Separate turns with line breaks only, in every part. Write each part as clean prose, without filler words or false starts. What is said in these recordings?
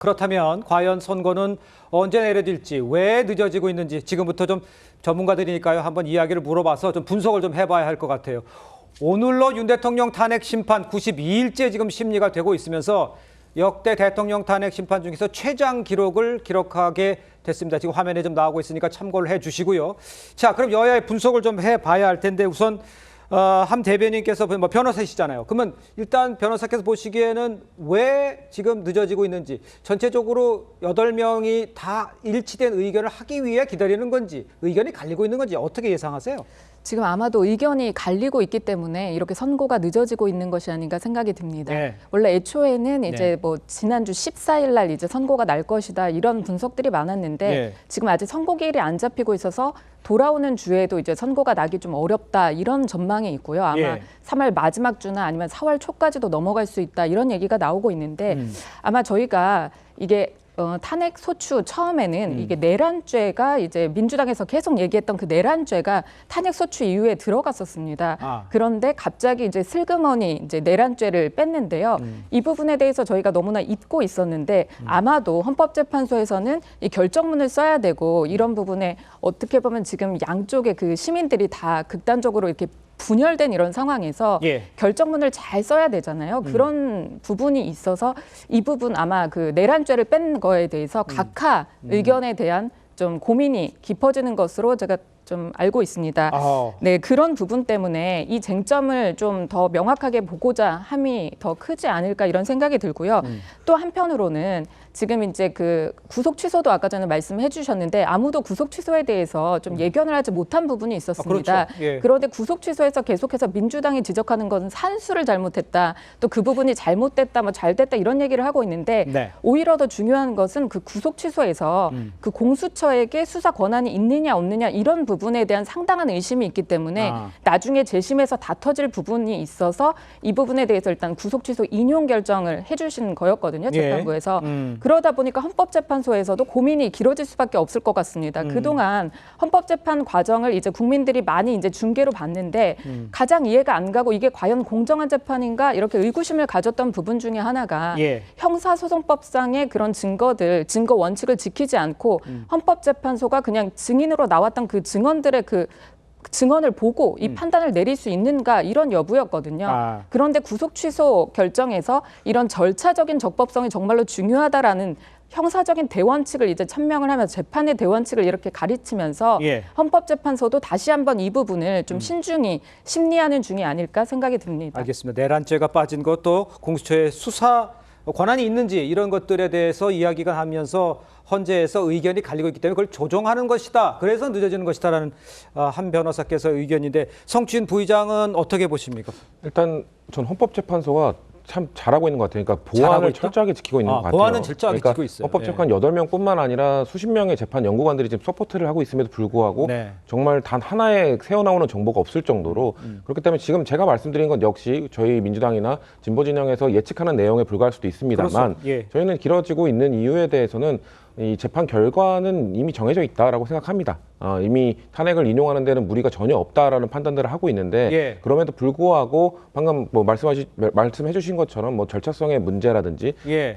그렇다면 과연 선거는 언제 내려질지, 왜 늦어지고 있는지 지금부터 좀 전문가들이니까요. 한번 이야기를 물어봐서 좀 분석을 좀 해봐야 할 것 같아요. 오늘로 윤 대통령 탄핵 심판 92일째 지금 심리가 되고 있으면서 역대 대통령 탄핵 심판 중에서 최장 기록을 기록하게 됐습니다. 지금 화면에 좀 나오고 있으니까 참고를 해 주시고요. 자, 그럼 여야의 분석을 좀 해봐야 할 텐데 우선 함 대변인께서 뭐 변호사시잖아요. 그러면 일단 변호사께서 보시기에는 왜 지금 늦어지고 있는지, 전체적으로 8명이 다 일치된 의견을 하기 위해 기다리는 건지, 의견이 갈리고 있는 건지 어떻게 예상하세요?
지금 아마도 의견이 갈리고 있기 때문에 이렇게 선고가 늦어지고 있는 것이 아닌가 생각이 듭니다.
네.
원래 애초에는 이제
네.
뭐 지난주 14일 날 이제 선고가 날 것이다 이런 분석들이 많았는데
네.
지금 아직 선고기일이 안 잡히고 있어서 돌아오는 주에도 이제 선고가 나기 좀 어렵다 이런 전망이 있고요. 아마
예.
3월 마지막 주나 아니면 4월 초까지도 넘어갈 수 있다 이런 얘기가 나오고 있는데 아마 저희가 이게 탄핵 소추 처음에는 이게 내란죄가 이제 민주당에서 계속 얘기했던 그 내란죄가 탄핵 소추 이후에 들어갔었습니다. 그런데 갑자기 이제 슬그머니 이제 내란죄를 뺐는데요. 이 부분에 대해서 저희가 너무나 잊고 있었는데 아마도 헌법재판소에서는 이 결정문을 써야 되고 이런 부분에 어떻게 보면 지금 양쪽의 그 시민들이 다 극단적으로 이렇게 분열된 이런 상황에서
예.
결정문을 잘 써야 되잖아요. 그런 부분이 있어서 이 부분 아마 그 내란죄를 뺀 거에 대해서 각하 의견에 대한 좀 고민이 깊어지는 것으로 제가 좀 알고 있습니다. 네, 그런 부분 때문에 이 쟁점을 좀 더 명확하게 보고자 함이 더 크지 않을까 이런 생각이 들고요. 또 한편으로는 지금 이제 그 구속 취소도 아까 전에 말씀해 주셨는데 아무도 구속 취소에 대해서 좀 예견을 하지 못한 부분이 있었습니다.
그렇죠. 예.
그런데 구속 취소에서 계속해서 민주당이 지적하는 것은 산수를 잘못했다. 또 그 부분이 잘못됐다, 뭐 잘됐다 이런 얘기를 하고 있는데
네.
오히려 더 중요한 것은 그 구속 취소에서 그 공수처에게 수사 권한이 있느냐 없느냐 이런 부분에 대한 상당한 의심이 있기 때문에 나중에 재심에서 다 터질 부분이 있어서 이 부분에 대해서 일단 구속 취소 인용 결정을 해주신 거였거든요. 재판부에서. 그러다 보니까 헌법재판소에서도 고민이 길어질 수밖에 없을 것 같습니다. 그동안 헌법재판 과정을 이제 국민들이 많이 이제 중계로 봤는데 가장 이해가 안 가고 이게 과연 공정한 재판인가 이렇게 의구심을 가졌던 부분 중에 하나가
예.
형사소송법상의 그런 증거들, 증거 원칙을 지키지 않고 헌법재판소가 그냥 증인으로 나왔던 그 증언들의 그 증언을 보고 이 판단을 내릴 수 있는가 이런 여부였거든요. 그런데 구속 취소 결정에서 이런 절차적인 적법성이 정말로 중요하다라는 형사적인 대원칙을 이제 천명을 하면서 재판의 대원칙을 이렇게 가르치면서
예.
헌법재판소도 다시 한번 이 부분을 좀 신중히 심리하는 중이 아닐까 생각이 듭니다.
알겠습니다. 내란죄가 빠진 것도 공수처의 수사 권한이 있는지 이런 것들에 대해서 이야기가 하면서 헌재에서 의견이 갈리고 있기 때문에 그걸 조정하는 것이다. 그래서 늦어지는 것이다라는 한 변호사께서 의견인데 성추인 부의장은 어떻게 보십니까?
일단 전 헌법재판소가 참 잘하고 있는 것 같아요. 그러니까 보안을 철저하게 지키고 있는 것 같아요.
보안은 철저하게
그러니까
지키고 있어요.
헌법재판 8명뿐만 아니라 수십 명의 재판 연구관들이 지금 서포트를 하고 있음에도 불구하고
네.
정말 단 하나의 새어나오는 정보가 없을 정도로 그렇기 때문에 지금 제가 말씀드린 건 역시 저희 민주당이나 진보 진영에서 예측하는 내용에 불과할 수도 있습니다만
예.
저희는 길어지고 있는 이유에 대해서는 이 재판 결과는 이미 정해져 있다라고 생각합니다. 이미 탄핵을 인용하는 데는 무리가 전혀 없다라는 판단들을 하고 있는데
예.
그럼에도 불구하고 방금 뭐 말씀해주신 것처럼 뭐 절차성의 문제라든지
예.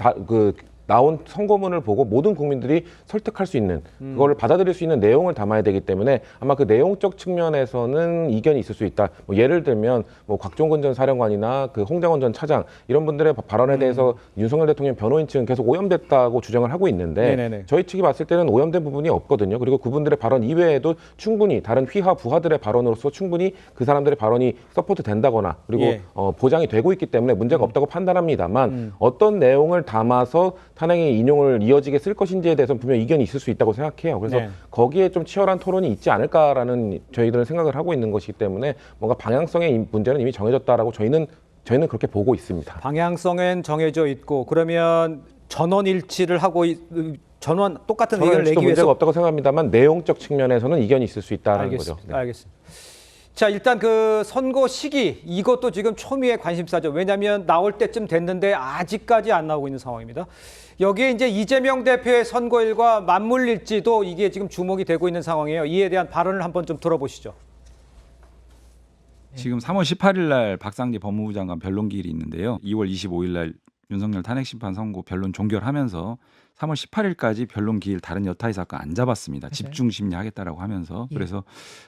나온 선고문을 보고 모든 국민들이 설득할 수 있는 그거를 받아들일 수 있는 내용을 담아야 되기 때문에 아마 그 내용적 측면에서는 이견이 있을 수 있다. 뭐 예를 들면 뭐 곽종근 전 사령관이나 그 홍장원 전 차장 이런 분들의 발언에 대해서 윤석열 대통령 변호인 측은 계속 오염됐다고 주장을 하고 있는데
네네네.
저희 측이 봤을 때는 오염된 부분이 없거든요. 그리고 그분들의 발언 이외에도 충분히 다른 휘하 부하들의 발언으로서 충분히 그 사람들의 발언이 서포트 된다거나 그리고
예.
보장이 되고 있기 때문에 문제가 없다고 판단합니다만 어떤 내용을 담아서 탄핵의 인용을 이어지게 쓸 것인지에 대해서는 분명 이견이 있을 수 있다고 생각해요. 그래서
네.
거기에 좀 치열한 토론이 있지 않을까라는 저희들은 생각을 하고 있는 것이기 때문에 뭔가 방향성의 문제는 이미 정해졌다라고 저희는 그렇게 보고 있습니다.
방향성엔 정해져 있고 그러면 전원 일치를 하고 전원 똑같은 의견을 내기
문제가
위해서
없다고 생각합니다만 내용적 측면에서는 이견이 있을 수 있다는 거죠. 네.
알겠습니다. 자, 일단 그 선거 시기 이것도 지금 초미의 관심사죠. 왜냐하면 나올 때쯤 됐는데 아직까지 안 나오고 있는 상황입니다. 여기에 이제 이재명 대표의 선거일과 맞물릴지도 이게 지금 주목이 되고 있는 상황이에요. 이에 대한 발언을 한번 좀 들어보시죠.
지금 3월 18일 날 박상재 법무부 장관 변론기일이 있는데요. 2월 25일 날 윤석열 탄핵 심판 선고 변론 종결하면서 3월 18일까지 변론 기일 다른 여타의 사건 안 잡았습니다. 집중 심리하겠다라고 하면서
예.
그래서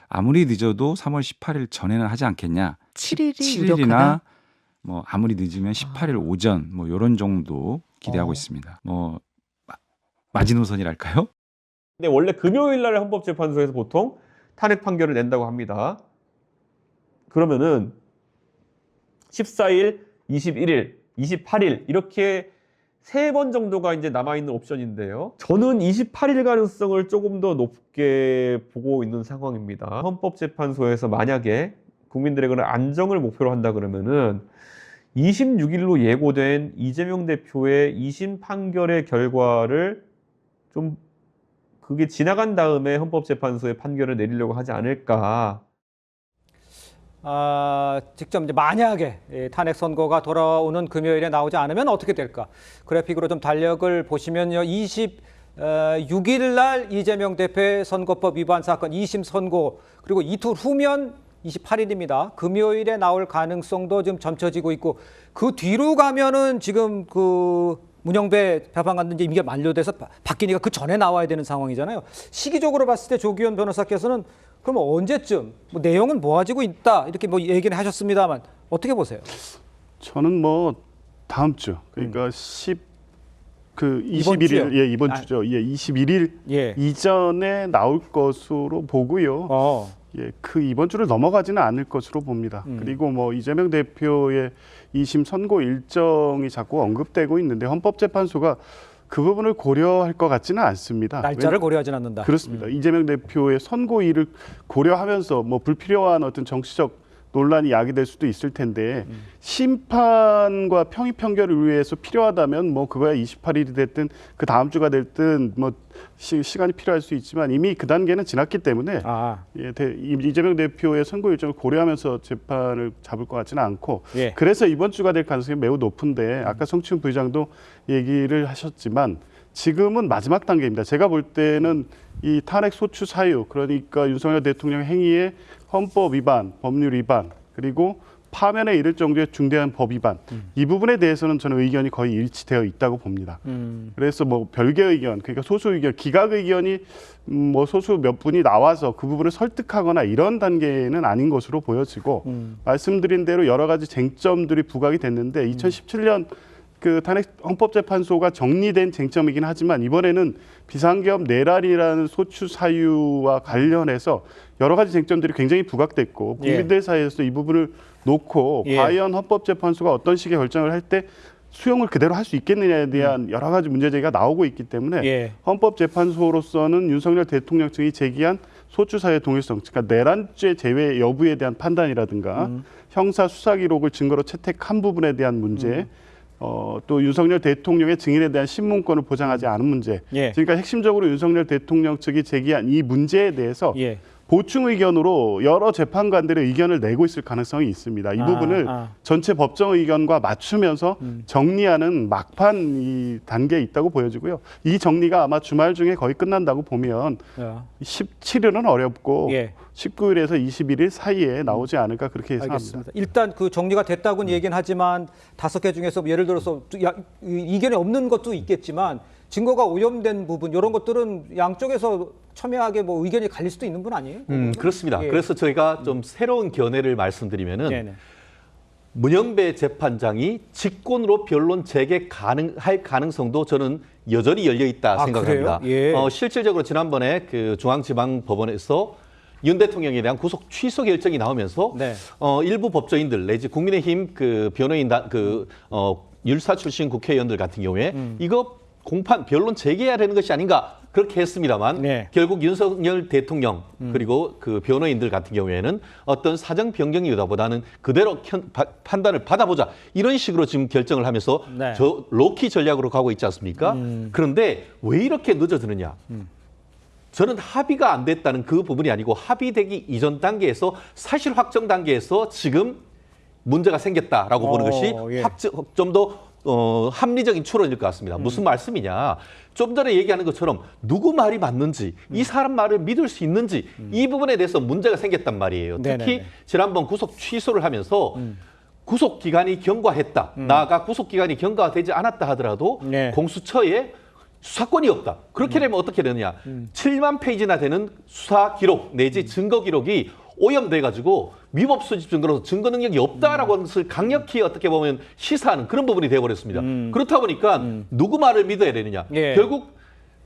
아무리 늦어도 3월 18일 전에는 하지 않겠냐.
7일이
7일이나
유력하다.
뭐 아무리 늦으면 18일 오전 뭐 이런 정도 기대하고
어.
있습니다. 뭐 마지노선이랄까요?
근데 원래 금요일 날 헌법재판소에서 보통 탄핵 판결을 낸다고 합니다. 그러면은 14일, 21일, 28일 이렇게 3번 정도가 이제 남아있는 옵션인데요. 저는 28일 가능성을 조금 더 높게 보고 있는 상황입니다. 헌법재판소에서 만약에 국민들의 그런 안정을 목표로 한다 그러면은 26일로 예고된 이재명 대표의 2심 판결의 결과를 좀 그게 지나간 다음에 헌법재판소에 판결을 내리려고 하지 않을까.
직접 이제 만약에 탄핵 선고가 돌아오는 금요일에 나오지 않으면 어떻게 될까? 그래픽으로 좀 달력을 보시면요. 26일 날 이재명 대표의 선거법 위반 사건 2심 선고 그리고 이틀 후면 28일입니다. 금요일에 나올 가능성도 좀 점쳐지고 있고 그 뒤로 가면은 지금 그 문영배 배방관도 이제 임기가 만료돼서 바뀌니까 그 전에 나와야 되는 상황이잖아요. 시기적으로 봤을 때 조기현 변호사께서는 그럼 언제쯤 뭐 내용은 모아지고 있다 이렇게 뭐 얘기는 하셨습니다만 어떻게 보세요?
저는 뭐 다음 주 그러니까
이번 주요?
21일 이번 주죠. 21일
예.
이전에 나올 것으로 보고요. 그 이번 주를 넘어가지는 않을 것으로 봅니다. 그리고 뭐 이재명 대표의 2심 선고 일정이 자꾸 언급되고 있는데 헌법재판소가 그 부분을 고려할 것 같지는 않습니다.
날짜를 고려하진 않는다.
그렇습니다. 이재명 대표의 선고일을 고려하면서 뭐 불필요한 어떤 정치적 논란이 야기될 수도 있을 텐데 심판과 평의 판결을 위해서 필요하다면 뭐 그거야 28일이 됐든 그 다음 주가 됐든 뭐 시간이 필요할 수 있지만 이미 그 단계는 지났기 때문에 이재명 대표의 선고 일정을 고려하면서 재판을 잡을 것 같지는 않고 그래서 이번 주가 될 가능성이 매우 높은데 아까 성추행 부의장도 얘기를 하셨지만 지금은 마지막 단계입니다. 제가 볼 때는 이 탄핵 소추 사유 그러니까 윤석열 대통령 행위의 헌법 위반, 법률 위반 그리고 파면에 이를 정도의 중대한 법 위반 이 부분에 대해서는 저는 의견이 거의 일치되어 있다고 봅니다. 그래서 뭐 별개 의견 그러니까 소수 의견, 기각 의견이 뭐 소수 몇 분이 나와서 그 부분을 설득하거나 이런 단계는 아닌 것으로 보여지고 말씀드린 대로 여러 가지 쟁점들이 부각이 됐는데 2017년 그 탄핵 헌법재판소가 정리된 쟁점이긴 하지만 이번에는 비상계엄 내란이라는 소추 사유와 관련해서 여러 가지 쟁점들이 굉장히 부각됐고 국민들 사이에서 이 부분을 놓고 과연 헌법재판소가 어떤 식의 결정을 할 때 수용을 그대로 할 수 있겠느냐에 대한 여러 가지 문제제기가 나오고 있기 때문에 헌법재판소로서는 윤석열 대통령 측이 제기한 소추 사유의 동일성, 그러니까 내란죄 제외 여부에 대한 판단이라든가 형사 수사 기록을 증거로 채택한 부분에 대한 문제 또 윤석열 대통령의 증인에 대한 신문권을 보장하지 않은 문제. 그러니까 핵심적으로 윤석열 대통령 측이 제기한 이 문제에 대해서 보충 의견으로 여러 재판관들의 의견을 내고 있을 가능성이 있습니다. 이 부분을 전체 법정 의견과 맞추면서 정리하는 막판 이 단계에 있다고 보여지고요. 이 정리가 아마 주말 중에 거의 끝난다고 보면 17일은 어렵고 19일에서 21일 사이에 나오지 않을까 그렇게 예상합니다.
알겠습니다. 일단 그 정리가 됐다고는 얘기는 하지만 5개 중에서 예를 들어서 이견이 없는 것도 있겠지만 증거가 오염된 부분 이런 것들은 양쪽에서 첨예하게 뭐 의견이 갈릴 수도 있는 분 아니에요?
그렇습니다. 그래서 저희가 좀 새로운 견해를 말씀드리면은 문영배 재판장이 직권으로 변론 재개할 가능성도 저는 여전히 열려 있다 생각합니다. 실질적으로 지난번에 그 중앙지방법원에서 윤 대통령에 대한 구속 취소 결정이 나오면서 일부 법조인들 내지 국민의힘 그 변호인단 율사 출신 국회의원들 같은 경우에 이거 공판 변론 재개해야 되는 것이 아닌가 그렇게 했습니다만 결국 윤석열 대통령 그리고 그 변호인들 같은 경우에는 어떤 사정 변경이보다는 그대로 판단을 받아보자 이런 식으로 지금 결정을 하면서 저 로키 전략으로 가고 있지 않습니까? 그런데 왜 이렇게 늦어지느냐? 저는 합의가 안 됐다는 그 부분이 아니고 합의되기 이전 단계에서 사실 확정 단계에서 지금 문제가 생겼다라고 보는 것이 좀 더 합리적인 추론일 것 같습니다. 무슨 말씀이냐. 좀 전에 얘기하는 것처럼 누구 말이 맞는지 이 사람 말을 믿을 수 있는지 이 부분에 대해서 문제가 생겼단 말이에요. 특히 지난번 구속 취소를 하면서 구속 기간이 경과했다. 나아가 구속 기간이 경과되지 않았다 하더라도
네.
공수처에 수사권이 없다. 그렇게 되면 어떻게 되느냐? 7만 페이지나 되는 수사 기록 내지 증거 기록이 오염돼 가지고 위법 수집 증거로서 증거 능력이 없다라고 하는 것을 강력히 어떻게 보면 시사하는 그런 부분이 되어버렸습니다. 그렇다 보니까 누구 말을 믿어야 되느냐?
예.
결국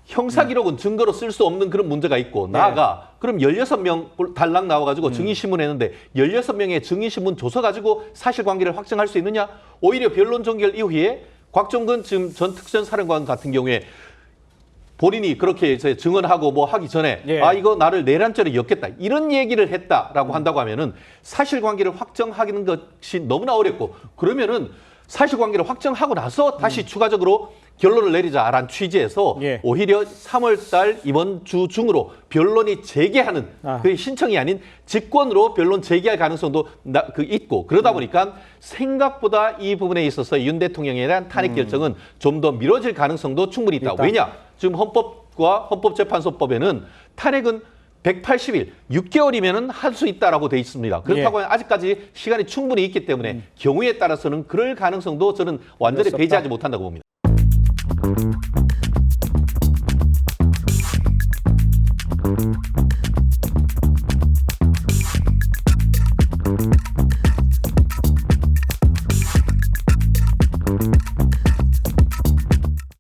형사 기록은 증거로 쓸 수 없는 그런 문제가 있고 나아가 그럼 16명 달랑 나와가지고 증인신문 했는데 16명의 증인신문 줘서 가지고 사실관계를 확정할 수 있느냐? 오히려 변론 종결 이후에 곽종근 지금 전 특전사령관 같은 경우에 본인이 그렇게 이제 증언하고 뭐 하기 전에
예.
아 이거 나를 내란죄로 엮겠다 이런 얘기를 했다라고 한다고 하면은 사실관계를 확정하기는 것이 너무나 어렵고 그러면은 사실관계를 확정하고 나서 다시 추가적으로 결론을 내리자라는 취지에서
예.
오히려 3월달 이번 주 중으로 변론이 재개하는 그 신청이 아닌 직권으로 변론 재개할 가능성도 있고 그러다 보니까 생각보다 이 부분에 있어서 윤 대통령에 대한 탄핵 결정은 좀 더 미뤄질 가능성도 충분히 있다. 왜냐? 지금 헌법과 헌법재판소법에는 탄핵은 180일, 6개월이면은 할 수 있다라고 돼 있습니다. 그렇다고 하면 아직까지 시간이 충분히 있기 때문에 경우에 따라서는 그럴 가능성도 저는 완전히 배제하지 못한다고 봅니다.